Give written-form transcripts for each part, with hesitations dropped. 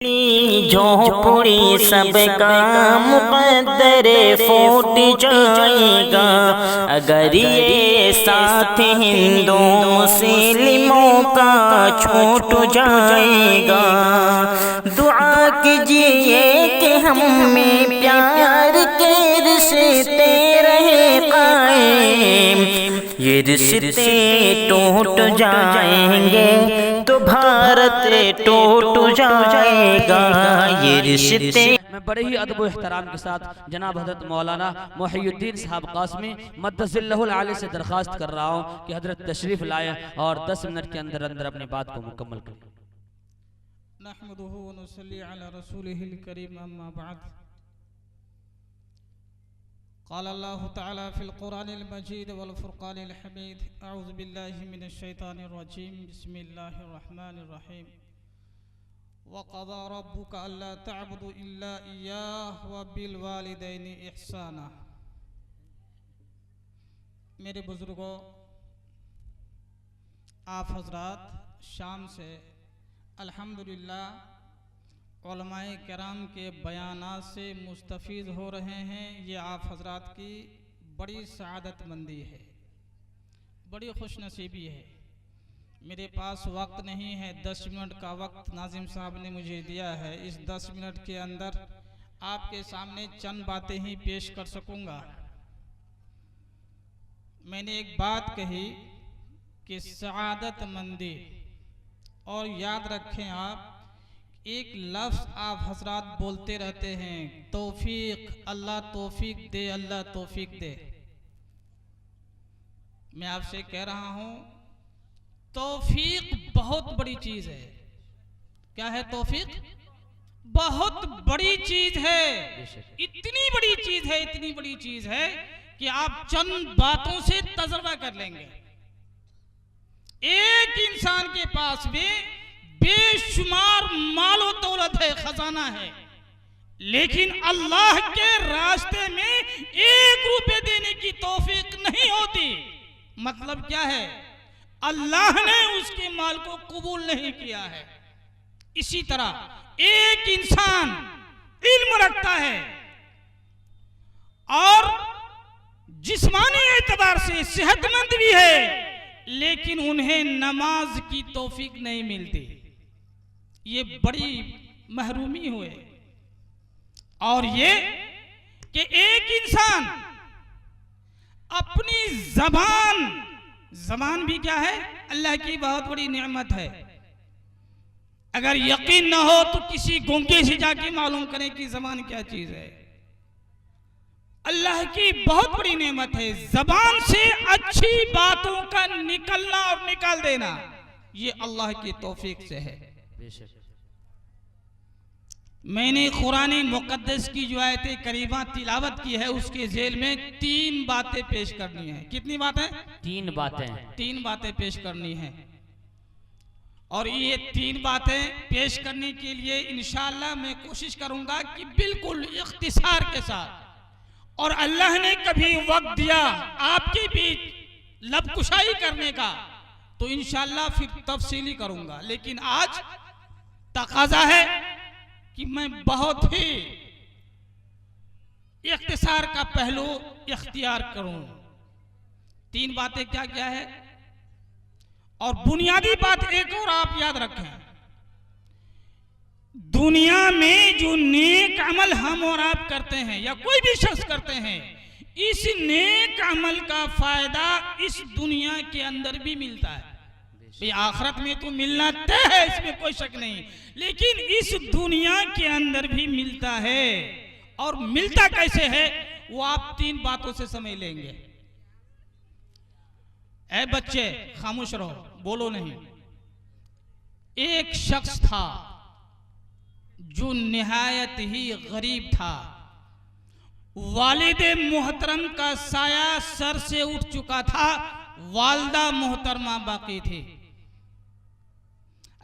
झोपड़ी सबका मुकद्दर फूट जाएगा अगर ये साथ हिंदू मुस्लिमों का छूट जाएगा। दुआ कीजिए कि हम में प्यार के रिश्ते रहे कायम, ये रिश्ते टूट जाएंगे तो भारत टूट जाएगा। ये रिश्ते मैं बड़े ही अदब व एहतराम के साथ जनाब हज़रत मौलाना मोहिउद्दीन साहब कासमी मद्दसिल्लहुल आली से दरख्वास्त कर रहा हूँ कि हज़रत तशरीफ़ लाए और 10 मिनट के अंदर अंदर अपनी बात को मुकम्मल करें। नहमदुहु व नुसल्ली अला रसूलिहिल करीम अम्मा बाद। क़ाल अल्लाहु तआला फ़िल क़ुरानिल मजीद वल फ़ुरक़ानिल हमीद। अऊज़ु बिल्लाहि मिनश शैतानिर रजीम। बिस्मिल्लाहिर रहमानिर रहीम। वक़ज़ा रब्बुका अल्ला तअबुदू इल्ला इय्याहु व बिल वालिदैनि इहसाना। मेरे बुज़ुर्गों, आप हज़रात शाम से अल्हम्दुलिल्लाह उलमाए किराम के बयानात से मुस्तफ़ीज़ हो रहे हैं। ये आप हज़रात की बड़ी सआदतमंदी है, बड़ी खुशनसीबी है। मेरे पास वक्त नहीं है, 10 मिनट का वक्त नाज़िम साहब ने मुझे दिया है। इस 10 मिनट के अंदर आपके सामने चंद बातें ही पेश कर सकूँगा। मैंने एक बात कही कि सआदतमंदी, और याद रखें आप एक लफ्ज़ आप हज़रात बोलते रहते हैं, तौफीक, अल्लाह तौफीक दे, अल्लाह तौफीक दे। मैं आपसे कह रहा हूँ तौफीक बहुत बड़ी चीज़ है। क्या है तौफीक? बहुत बड़ी चीज़ है। इतनी बड़ी चीज़ है, इतनी बड़ी चीज़ है कि आप चंद बातों से तजर्बा कर लेंगे। एक इंसान के पास में बेशुमार मालो दौलत है, खजाना है, लेकिन अल्लाह के रास्ते में 1 रुपये देने की तौफीक नहीं होती। मतलब क्या है? अल्लाह ने उसके माल को कबूल नहीं किया है। इसी तरह एक इंसान इल्म रखता है और जिस्मानी एतबार से सेहतमंद भी है, लेकिन उन्हें नमाज की तौफीक नहीं मिलती। ये बड़ी महरूमी हुए। और ये कि एक इंसान अपनी ज़बान भी क्या है? अल्लाह की बहुत बड़ी नेमत है। अगर यकीन न हो तो किसी गूंगे से जाके मालूम करें कि ज़बान क्या चीज़ है। अल्लाह की बहुत बड़ी नेमत है। ज़बान से अच्छी बातों का निकलना और निकाल देना, ये अल्लाह की तौफीक से है। मैंने कुरान मुक़द्दस की जो आयतें करीबा तिलावत की है, उसके जेल में 3 बातें पेश करनी है। कितनी बातें? 3 बातें। 3 बातें पेश करनी है। और ये 3 बातें पेश करने के लिए इंशाअल्लाह मैं कोशिश करूंगा कि बिल्कुल इख्तिसार के साथ, और अल्लाह ने कभी वक्त दिया आपके बीच लबकुशाई करने का तो इंशाअल्लाह फिर तफसीली करूंगा। लेकिन आज तकाजा है कि मैं बहुत ही इख्तिसार का पहलू इख्तियार करूं। 3 बातें क्या क्या है? और बुनियादी बात एक और आप याद रखें, दुनिया में जो नेक अमल हम और आप करते हैं या कोई भी शख्स करते हैं, इस नेक अमल का फायदा इस दुनिया के अंदर भी मिलता है। भाई आखिरत में तो मिलना तय है, इसमें कोई शक नहीं, लेकिन इस दुनिया के अंदर भी मिलता है। और मिलता कैसे है वो आप 3 बातों से समझ लेंगे। ऐ बच्चे खामोश रहो, बोलो नहीं। एक शख्स था जो निहायत ही गरीब था। वालिद मोहतरम का साया सर से उठ चुका था, वालदा मोहतरमा बाकी थी।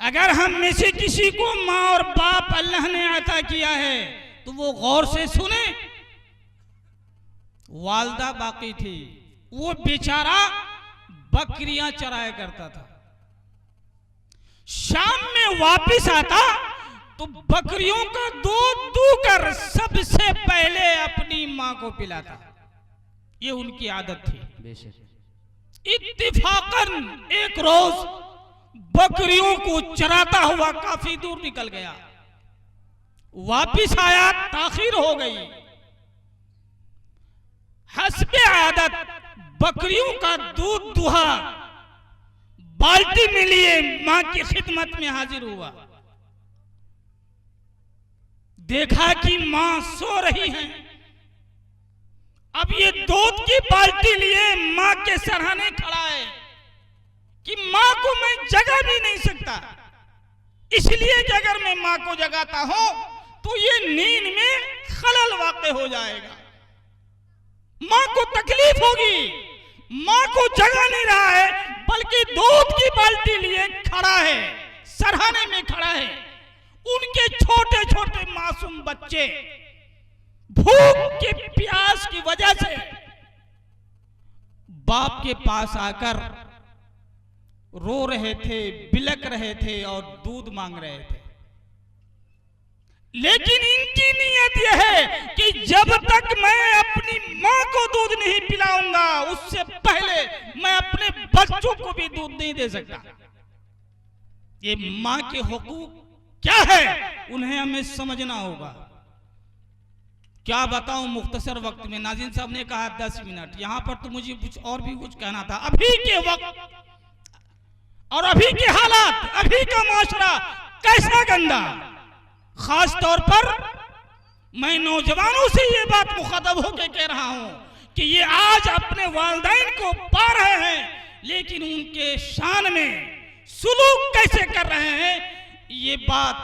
अगर हम में से किसी को माँ और बाप अल्लाह ने अता किया है तो वो गौर से सुने। वालदा बाकी थी, वो बेचारा बकरियां चराया करता था। शाम में वापस आता तो बकरियों का दूध दूकर सबसे पहले अपनी माँ को पिलाता। ये उनकी आदत थी। बेशक। इत्तिफाकन एक रोज बकरियों को चराता हुआ काफी दूर निकल गया, वापिस आया, ताखीर हो गई। हस्बे आदत बकरियों का दूध दुहा, बाल्टी में लिए मां की खिदमत में हाजिर हुआ। देखा कि मां सो रही है। अब ये दूध की बाल्टी लिए मां के सरहाने खड़ा है कि मां को मैं जगा भी नहीं सकता, इसलिए कि अगर मैं मां को जगाता हूं तो ये नींद में खलल वाक़े हो जाएगा, मां को तकलीफ होगी। मां को जगा नहीं रहा है बल्कि दूध की बाल्टी लिए खड़ा है, सरहाने में खड़ा है। उनके छोटे छोटे मासूम बच्चे भूख के प्यास की वजह से बाप के पास आकर रो रहे थे, बिलक रहे थे और दूध मांग रहे थे। लेकिन इनकी नीयत यह है कि जब तक मैं अपनी मां को दूध नहीं पिलाऊंगा उससे पहले मैं अपने बच्चों को भी दूध नहीं दे सकता। ये मां के हुकूक क्या है उन्हें हमें समझना होगा। क्या बताऊं मुख्तसर वक्त में, नाज़रीन साहब ने कहा 10 मिनट, यहां पर तो मुझे कुछ और भी कुछ कहना था। अभी के वक्त और अभी के हालात, अभी का माशरा कैसा गंदा, खास तौर पर मैं नौजवानों से ये बात मुखातब होकर कह रहा हूं कि ये आज अपने वालिदैन को पा रहे हैं लेकिन उनके शान में सुलूक कैसे कर रहे हैं, ये बात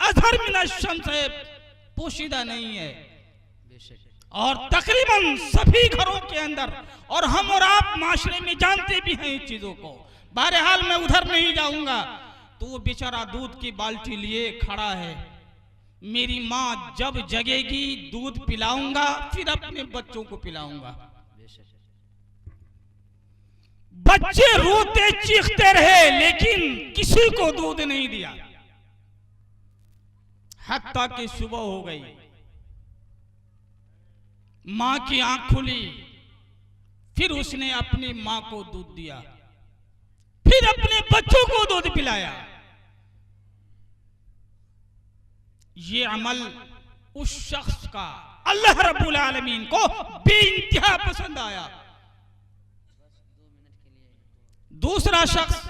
अज़हर मिन शम्स से पोशीदा नहीं है। और तकरीबन सभी घरों के अंदर, और हम और आप माशरे में जानते भी हैं इस चीजों को। बहरहाल मैं उधर नहीं जाऊंगा। तो वो बेचारा दूध की बाल्टी लिए खड़ा है, मेरी माँ जब जगेगी दूध पिलाऊंगा, फिर अपने बच्चों को पिलाऊंगा। बच्चे रोते चीखते रहे लेकिन किसी को दूध नहीं दिया, हत्ता कि सुबह हो गई। मां की आंख खुली, फिर उसने अपनी मां को दूध दिया, फिर अपने बच्चों को दूध पिलाया। ये अमल उस शख्स का अल्लाह रब्बुल आलमीन को बेइंतहा पसंद आया। दूसरा शख्स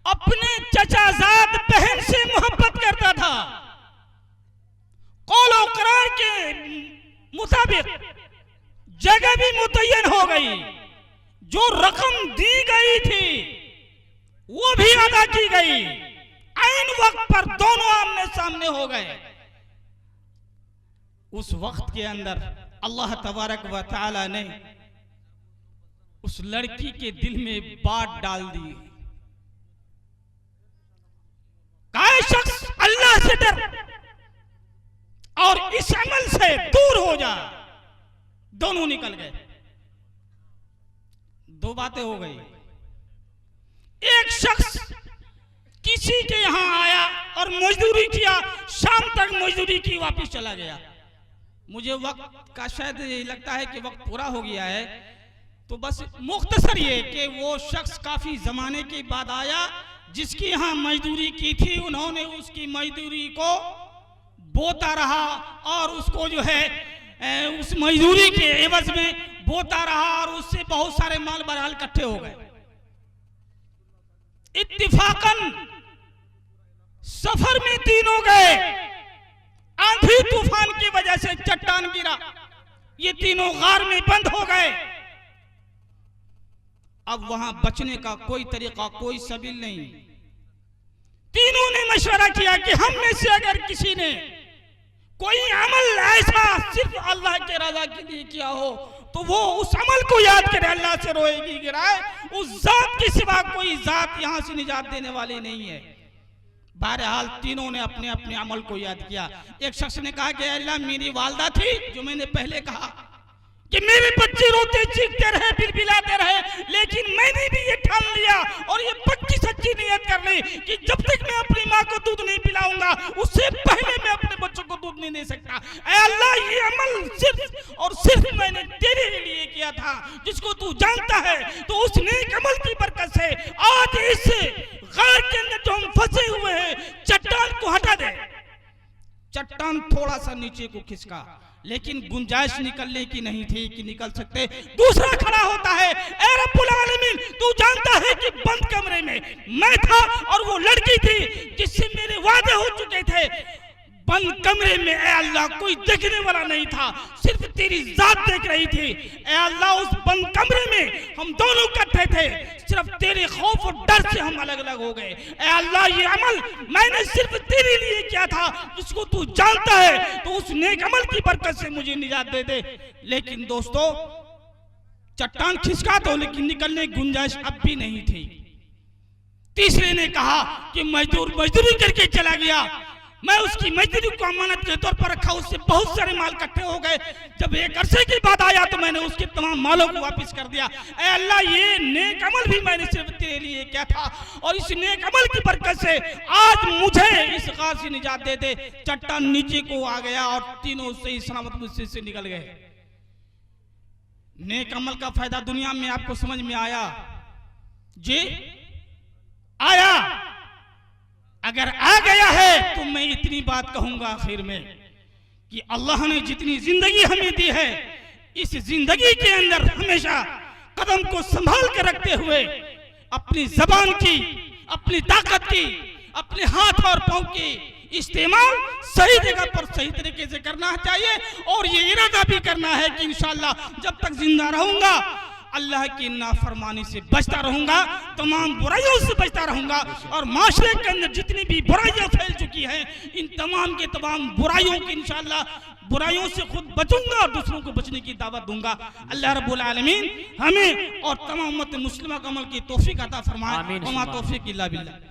अपने चचाजाद बहन से मोहब्बत करता था। कौलो करार के मुताबिक जगह भी मुतय्यन हो गई, जो रकम दी गई थी वो भी अदा की गई। ऐन वक्त पर दोनों आमने सामने हो गए। उस वक्त के अंदर अल्लाह तबारक व तआला ने उस लड़की के दिल में बात डाल दी। काहे शख्स अल्लाह से डर और इस अमल से दूर हो जा। दोनों निकल गए। दो बातें हो गई। एक शख्स किसी के यहां आया और मजदूरी किया, शाम तक मजदूरी की, वापस चला गया। मुझे वक्त का शायद लगता है कि वक्त पूरा हो गया है, तो बस मुख्तसर ये कि वो शख्स काफी जमाने के बाद आया जिसकी यहां मजदूरी की थी। उन्होंने उसकी मजदूरी को बोता रहा और उसको जो है उस मजदूरी के एवज में बोता रहा और उससे बहुत सारे माल बरहाल इकट्ठे हो गए। इत्तिफाकन सफर में तीनों गए, आंधी तूफान की वजह से चट्टान गिरा, ये तीनों गार में बंद हो गए। अब वहां बचने का कोई तरीका, कोई सबील नहीं। तीनों ने मशवरा किया कि हम में से अगर किसी ने कोई अमल ऐसा सिर्फ अल्लाह के रजा के लिए किया हो तो वो उस अमल को याद करे, अल्लाह से रोएगी गिराए, उस जात के सिवा कोई जात यहां से निजात देने वाली नहीं है। बहरहाल तीनों ने अपने अपने अमल को याद किया। एक शख्स ने कहा कि अल्लाह मेरी वालदा थी, जो मैंने पहले कहा, कि मेरे बच्चे रोते चीखते रहे, बिलबिलाते रहे, लेकिन मैंने भी ये ठान लिया और ये पक्की सच्ची नियत कर ली कि जब तक मैं अपनी माँ को दूध नहीं पिलाऊंगा उससे पहले मैं अपने बच्चों को दूध नहीं दे सकता। ऐ अल्लाह, ये अमल सिर्फ और सिर्फ मैंने तेरे लिए किया था जिसको तू जानता है। तो उस नेक अमल की बरकत से आज इस गार के अंदर जो हम फंसे हुए हैं, चट्टान को हटा दे। चट्टान थोड़ा सा नीचे को खिसका, लेकिन गुंजाइश निकलने की नहीं थी कि निकल सकते। दूसरा खड़ा होता है, ऐ रब्बुल आलमीन, तू जानता है कि बंद कमरे में मैं था और वो लड़की थी जिससे मेरे वादे हो चुके थे। बंद कमरे में ऐ अल्लाह कोई देखने वाला नहीं था, सिर्फ तेरी जात देख रही थी। ऐ अल्लाह, उस बंद कमरे में हम दोनों इकट्ठे थे, सिर्फ तेरे खौफ और डर से हम अलग अलग हो गए। ऐ अल्लाह, ये अमल मैंने सिर्फ तेरे लिए किया था जिसको तू जानता है, तो उस नेक अमल की बरकत से मुझे निजात दे दे। लेकिन दोस्तों, चट्टान खिसका तो, लेकिन निकलने की गुंजाइश अब भी नहीं थी। तीसरे ने कहा कि मजदूर मजदूरी करके चला गया, मैं उसकी मजदूरी को अमानत के तौर पर रखा, उससे बहुत सारे माल इकट्ठे हो गए। जब एक अरसे के बाद आया तो मैंने उसके तमाम मालों को वापस कर दिया। ऐ अल्लाह, ये नेक अमल भी मैंने सिर्फ तेरे लिए किया था और इस नेक अमल की बरकत से आज मुझे इस गार से निजात दे दे। चट्टान नीचे को आ गया और तीनों सही सलामत मुझसे से निकल गए। नेक अमल का फायदा दुनिया में आपको समझ में आया जी? आया? अगर आ गया है तो मैं इतनी बात कहूंगा आखिर में कि अल्लाह ने जितनी जिंदगी हमें दी है, इस जिंदगी के अंदर हमेशा कदम को संभाल कर रखते हुए अपनी जबान की, अपनी ताकत की, अपने हाथ और पांव की इस्तेमाल सही जगह पर सही तरीके से करना चाहिए। और ये इरादा भी करना है कि इंशाअल्लाह जब तक जिंदा रहूंगा अल्लाह की नाफरमानी से बचता रहूंगा, तमाम बुराइयों से बचता रहूंगा, और माशरे के अंदर जितनी भी बुराइयां फैल चुकी हैं, इन तमाम के तमाम बुराइयों की इंशाअल्लाह बुराइयों से खुद बचूंगा और दूसरों को बचने की दावत दूंगा। अल्लाह रब्बुल आलमीन हमें और तमाम उम्मत मुस्लिमा को अमल की तौफीक अता फरमाए। वमा तौफीक इल्ला बिल्लाह।